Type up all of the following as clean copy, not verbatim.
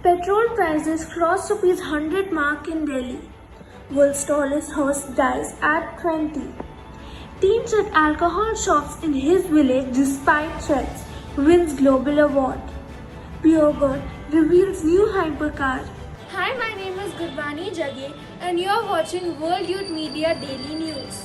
Petrol prices cross rupees 100 mark in Delhi. World's tallest horse dies at 20. Teens at alcohol shops in his village despite threats wins global award. Pure Gold reveals new hypercar. Hi, my name is Gurbani Jage and you are watching World Youth Media Daily News.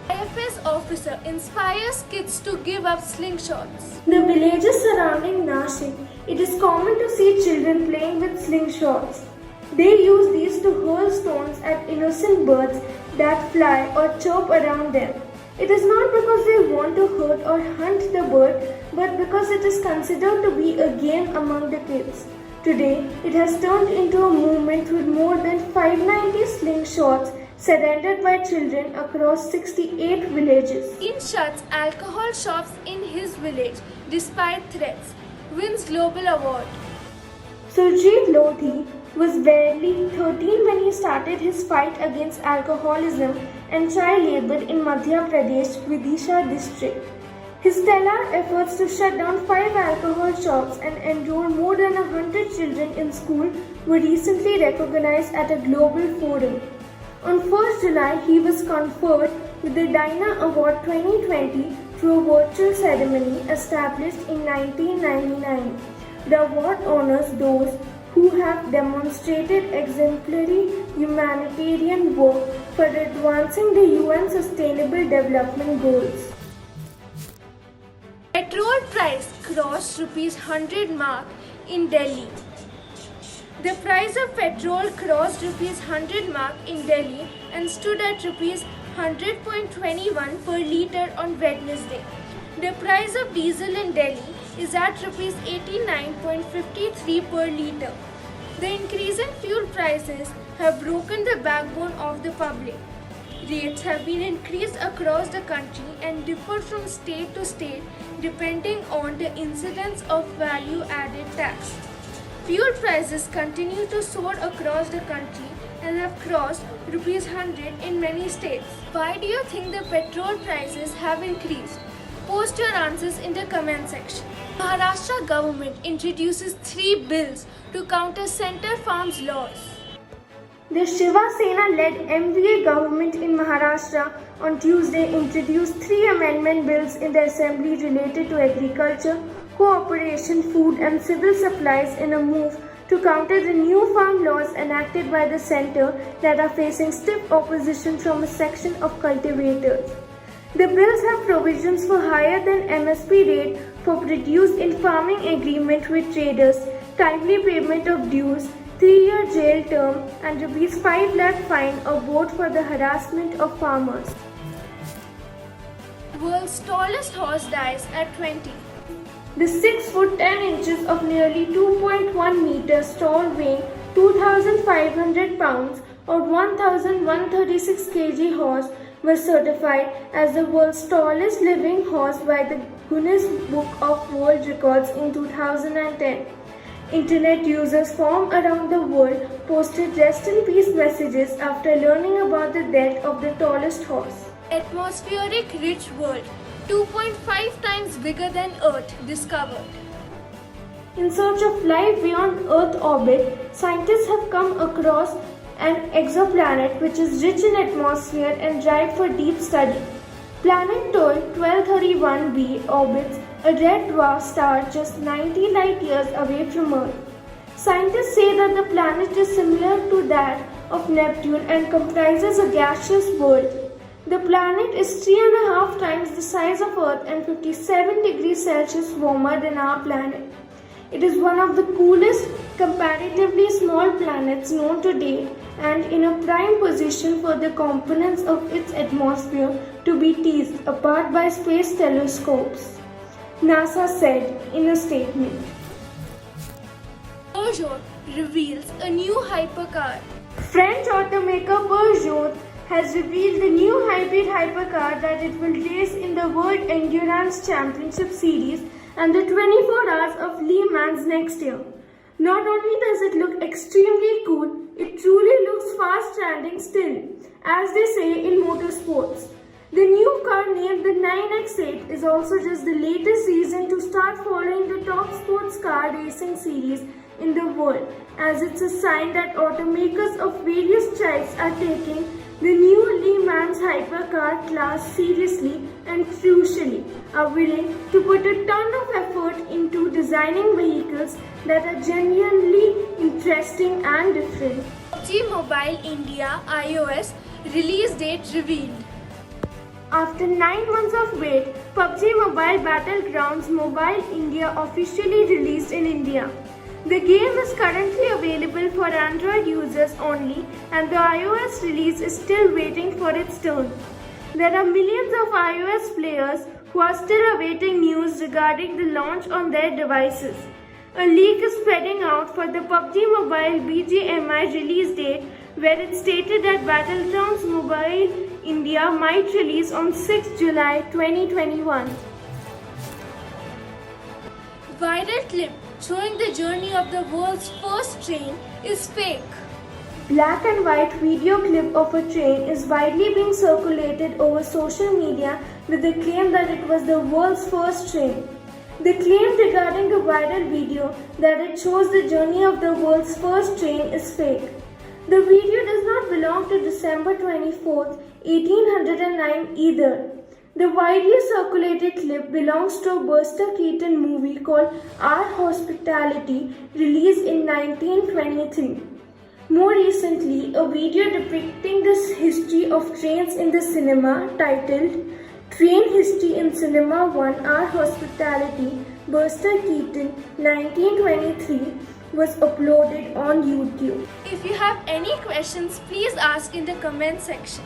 IFS officer inspires kids to give up slingshots. The villages surrounding Nashik, it is common to see children playing with slingshots. They use these to hurl stones at innocent birds that fly or chirp around them. It is not because they want to hurt or hunt the bird, but because it is considered to be a game among the kids. Today, it has turned into a movement with more than 590 slingshots surrendered by children across 68 villages. Teen shuts alcohol shops in his village despite threats, wins global award. Surjit Lodhi was barely 13 when he started his fight against alcoholism and child labor in Madhya Pradesh, Vidisha district. His stellar efforts to shut down 5 alcohol shops and enroll more than 100 children in school were recently recognized at a global forum. On 1st July, he was conferred with the Dina Award 2020 through a virtual ceremony established in 1999. The award honors those who have demonstrated exemplary humanitarian work for advancing the UN Sustainable Development Goals. Petrol price crossed rupees 100 mark in Delhi. The price of petrol crossed rupees 100 mark in Delhi and stood at rupees 100.21 per litre on Wednesday. The price of diesel in Delhi is at rupees 89.53 per litre. The increase in fuel prices have broken the backbone of the public. Rates have been increased across the country and differ from state to state depending on the incidence of value-added tax. Fuel prices continue to soar across the country and have crossed rupees 100 in many states. Why do you think the petrol prices have increased? Post your answers in the comment section. Maharashtra government introduces 3 bills to counter Centre Farms laws. The Shiva Sena-led MVA government in Maharashtra on Tuesday introduced 3 amendment bills in the assembly related to agriculture, cooperation, food and civil supplies in a move to counter the new farm laws enacted by the centre that are facing stiff opposition from a section of cultivators. The bills have provisions for higher than MSP rate for produce in farming agreement with traders, timely payment of dues, 3-year jail term and rupees 5 lakh fine or both for the harassment of farmers. World's tallest horse dies at 20. The 6 foot 10 inches of nearly 2.1 meters tall, weighing 2,500 pounds or 1,136 kg horse was certified as the world's tallest living horse by the Guinness Book of World Records in 2010. Internet users from around the world posted rest in peace messages after learning about the death of the tallest horse. Atmospheric rich world, 2.5 times bigger than Earth, discovered. In search of life beyond Earth orbit, scientists have come across an exoplanet which is rich in atmosphere and ripe for deep study. Planet Toy 1231b orbits a red dwarf star just 90 light years away from Earth. Scientists say that the planet is similar to that of Neptune and comprises a gaseous world. The planet is 3.5 times the size of Earth and 57 degrees Celsius warmer than our planet. It is one of the coolest, comparatively small planets known to date and in a prime position for the components of its atmosphere to be teased apart by space telescopes, NASA said in a statement. Peugeot reveals a new hypercar. French automaker Peugeot has revealed the new hybrid hypercar that it will race in the World Endurance Championship Series and the 24 Hours of Le Mans next year. Not only does it look extremely cool, it truly looks fast standing still, as they say in motorsports. The new car named the 9X8 is also just the latest reason to start following the top sports car racing series in the world, as it's a sign that automakers of various types are taking the new Le Mans hypercar class seriously and crucially are willing to put a ton of effort into designing vehicles that are genuinely interesting and different. PUBG Mobile India iOS release date revealed. After 9 months of wait, PUBG Mobile Battlegrounds Mobile India officially released in India. The game is currently available for Android users only, and the iOS release is still waiting for its turn. There are millions of iOS players who are still awaiting news regarding the launch on their devices. A leak is spreading out for the PUBG Mobile BGMI release date, where it stated that Battlegrounds Mobile India might release on 6 July 2021. Viral clip showing the journey of the world's first train is fake. Black and white video clip of a train is widely being circulated over social media with the claim that it was the world's first train. The claim regarding the viral video that it shows the journey of the world's first train is fake. The video does not belong to December 24th, 1809 either. The widely circulated clip belongs to a Buster Keaton movie called Our Hospitality, released in 1923. More recently, a video depicting the history of trains in the cinema, titled Train History in Cinema 1 Our Hospitality, Buster Keaton, 1923, was uploaded on YouTube. If you have any questions, please ask in the comment section.